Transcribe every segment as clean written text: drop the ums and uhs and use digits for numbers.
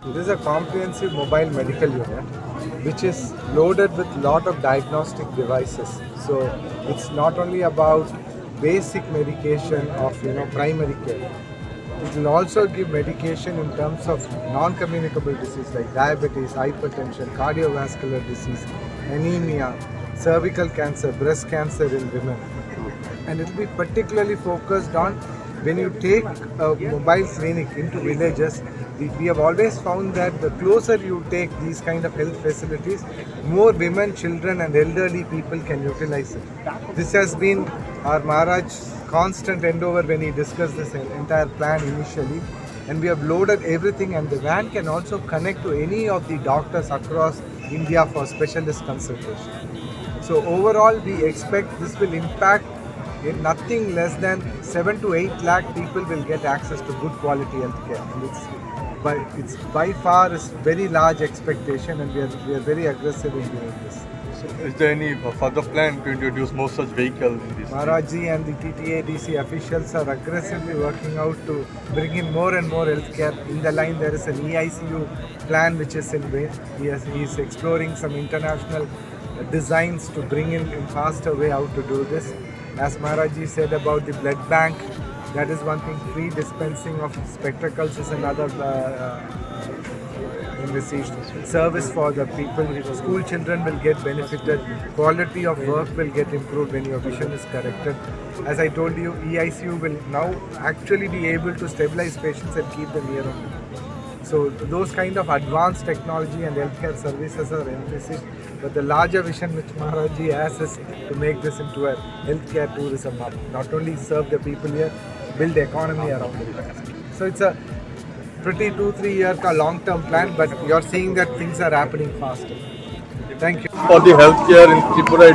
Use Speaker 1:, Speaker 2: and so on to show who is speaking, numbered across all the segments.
Speaker 1: It is a comprehensive mobile medical unit which is loaded with lot of diagnostic devices. So it's not only about basic medication of primary care. It will also give medication in terms of non-communicable disease like diabetes, hypertension, cardiovascular disease, anemia, cervical cancer, breast cancer in women. And it will be particularly focused on when you take a mobile clinic into villages. We have always found that the closer you take these kind of health facilities, more women, children and elderly people can utilize it. This has been our Maharaj's constant endeavor when he discussed this entire plan initially, and we have loaded everything, and the van can also connect to any of the doctors across India for specialist consultation. So overall we expect this will impact in nothing less than 7 to 8 lakh people will get access to good quality healthcare. And it's by far a very large expectation, and we are very aggressive in doing this.
Speaker 2: So is there any further plan to introduce more such vehicles in this?
Speaker 1: Maharajji and the TTADC officials are aggressively working out to bring in more and more healthcare. In the line there is an EICU plan which is in way. He is exploring some international designs to bring in faster way how to do this. As Maharajji said about the blood bank, that is one thing. Free dispensing of spectacles is another service for the people. School children will get benefited. Quality of work will get improved when your vision is corrected. As I told you, EICU will now actually be able to stabilize patients and keep them here on. So those kind of advanced technology and healthcare services are emphasis. But the larger vision which Maharajji has is to make this into a healthcare tourism hub. Not only serve the people here, build the economy around it. So it's a pretty 2-3 year long-term plan, but you're seeing that things are happening faster. Thank you.
Speaker 2: For the healthcare in Tripura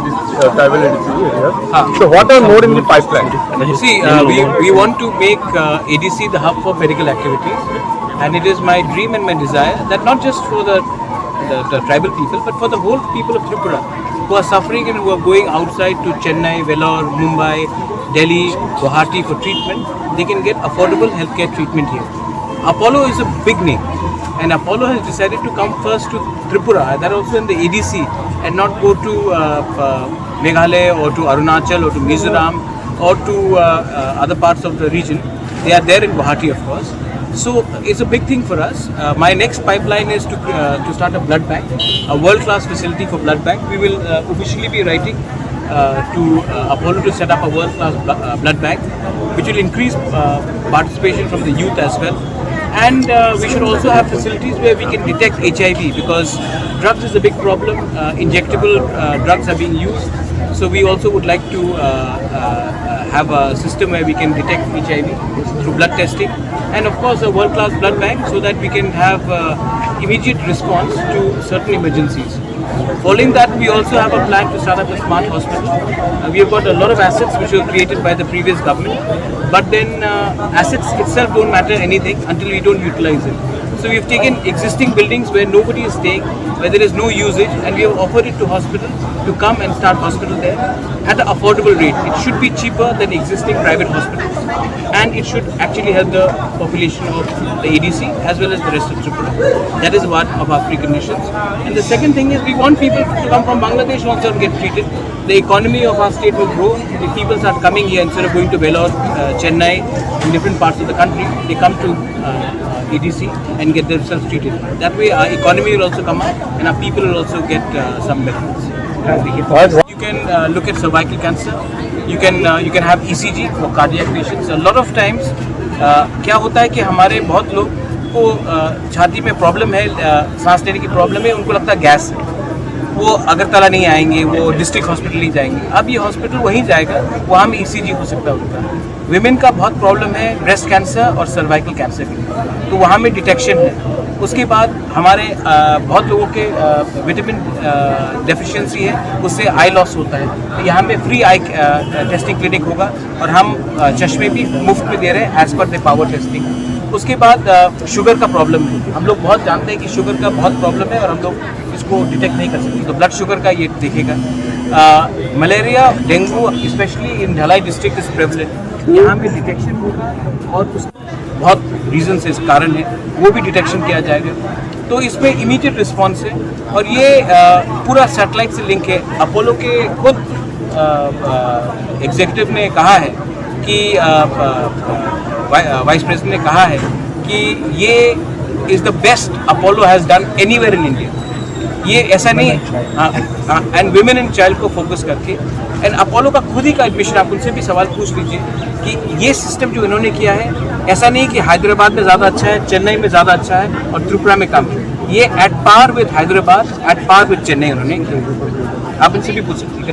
Speaker 2: tribal area. So what are more in the pipeline?
Speaker 3: See, we want to make ADC the hub for medical activities, and it is my dream and my desire that not just for the tribal people, but for the whole people of Tripura who are suffering and who are going outside to Chennai, Vellore, Mumbai, Delhi, Guwahati for treatment, they can get affordable healthcare treatment here. Apollo is a big name, and Apollo has decided to come first to Tripura, that also in the ADC, and not go to Meghalaya or to Arunachal or to Mizoram or to other parts of the region. They are there in Guwahati, of course. So it's a big thing for us. My next pipeline is to start a blood bank, a world-class facility for blood bank. We will officially be writing to Apollo to set up a world-class blood bank, which will increase participation from the youth as well. And we should also have facilities where we can detect HIV, because drugs is a big problem. Injectable drugs are being used. So we also would like to have a system where we can detect HIV through blood testing, and of course a world-class blood bank so that we can have immediate response to certain emergencies. Following that, we also have a plan to start up a smart hospital. We have got a lot of assets which were created by the previous government, but then assets itself don't matter anything until we don't utilize it. So we have taken existing buildings where nobody is staying, where there is no usage, and we have offered it to hospitals to come and start hospital there at an affordable rate. It should be cheaper than existing private hospitals, and it should actually help the population of the ADC as well as the rest of Tripura. That is one of our preconditions. And the second thing is we want people to come from Bangladesh also and get treated. The economy of our state will grow. The people start coming here instead of going to Vellore, Chennai, in different parts of the country. They come to ADC and get themselves treated. That way our economy will also come up and our people will also get some benefits. You can look at cervical cancer. You can have ECG for cardiac patients. A lot of times क्या होता है कि हमारे बहुत लोग को छाती में प्रॉब्लम है, सांस लेने की प्रॉब्लम है, उनको लगता है गैस है, वो अगरतला नहीं आएंगे, वो डिस्ट्रिक्ट हॉस्पिटल ही जाएंगे. अब ये हॉस्पिटल वहीं जाएगा, वहाँ में ECG हो सकता है उनका. विमेन का बहुत प्रॉब्लम है ब्रेस्ट कैंसर और सर्वाइकल कैंसर की, तो वहाँ में डिटेक्शन है. उसके बाद हमारे बहुत लोगों के विटामिन डेफिशिएंसी है, उससे आई लॉस होता है. तो यहाँ पे फ्री आई टेस्टिंग क्लिनिक होगा और हम चश्मे भी मुफ्त में दे रहे हैं as per the power testing. उसके बाद शुगर का प्रॉब्लम है. हम लोग बहुत जानते हैं कि शुगर का बहुत प्रॉब्लम है और हम लोग इसको डिटेक्ट नहीं कर सकते, तो ब्लड शुगर का ये देखेगा. मलेरिया, डेंगू स्पेशली इन ढलाई डिस्ट्रिक्ट इज प्रेवलेंट. यहाँ पे डिटेक्शन होगा और बहुत रीजन से इस कारण है, वो भी डिटेक्शन किया जाएगा। तो इसमें इमीडिएट रिस्पॉन्स है और ये पूरा सैटेलाइट से लिंक है। अपोलो के खुद एग्जीक्यूटिव ने कहा है कि वाइस प्रेसिडेंट ने कहा है कि ये is the best Apollo has done anywhere in India. ये ऐसा नहीं एंड वुमेन एंड चाइल्ड को फोकस करके, एंड अपोलो का खुद ही का एडमिशन, आप उनसे भी सवाल पूछ लीजिए कि ये सिस्टम जो इन्होंने किया है, ऐसा नहीं कि हैदराबाद में ज़्यादा अच्छा है, चेन्नई में ज़्यादा अच्छा है और त्रिपुरा में कम है। ये at par with Hyderabad, at par with Chennai उन्होंने किया। आप इनसे भी पूछ सकते हैं।